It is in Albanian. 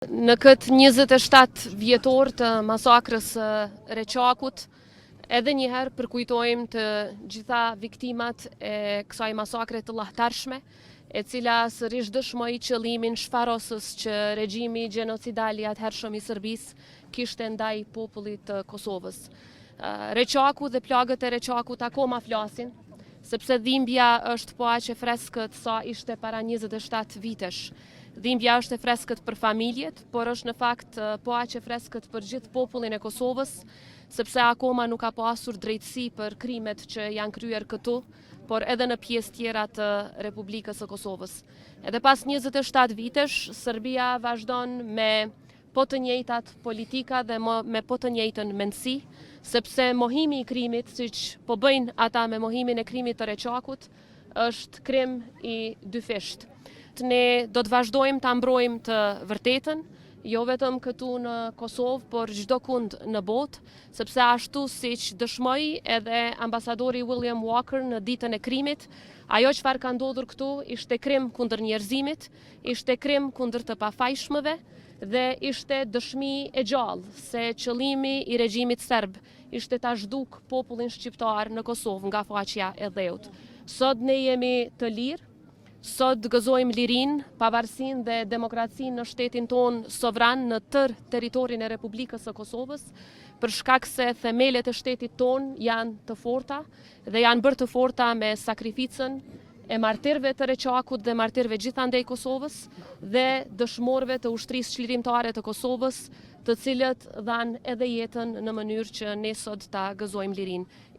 Në këtë 27 vjetor të masakrës së Reçakut, edhe njëherë përkujtojmë të gjitha viktimat e kësaj masakre të lahtarshme, e cila sërish dëshmoi qëllimin shfarosës që regjimi gjenocidal i atëhershëm i Serbisë kishte ndaj popullit të Kosovës. Reçaku dhe plagët e Reçakut akoma flasin, sepse dhimbja është po aq e freskët sa ishte para 27 vitesh. Dhimbja është e freskët për familjet, por është në fakt po aq e freskët për gjithë popullin e Kosovës, sepse akoma nuk ka pasur drejtësi për krimet që janë kryer këtu, por edhe në pjesë tjera të Republikës së Kosovës. Edhe pas 27 vitesh, Serbia vazhdon me po të njëjtat politika dhe me po të njëjtën mendësi, sepse mohimi i krimit, siç po bëjnë ata me mohimin e krimit të Reçakut, është krim i dyfisht. Ne do të vazhdojmë ta mbrojmë të vërtetën, jo vetëm këtu në Kosovë, por çdo kund në botë, sepse ashtu siç dëshmoi edhe ambasadori William Walker në ditën e krimit, ajo çfarë ka ndodhur këtu ishte krim kundër njerëzimit, ishte krim kundër të pafajshmëve dhe ishte dëshmi e gjallë se qëllimi i regjimit serb ishte ta zhduk popullin shqiptar në Kosovë nga faqja e dheut. Sot ne jemi të lirë. Sot gëzojmë lirinë, pavarësinë dhe demokracinë në shtetin tonë sovran në tërë territorin e Republikës së Kosovës, për shkak se themelet e shtetit tonë janë të forta dhe janë bërë të forta me sakrificën e martirëve të Reçakut dhe martirëve gjithandej Kosovës dhe dëshmorëve të ushtrisë çlirimtare të Kosovës, të cilët dhanë edhe jetën në mënyrë që ne sot ta gëzojmë lirinë. I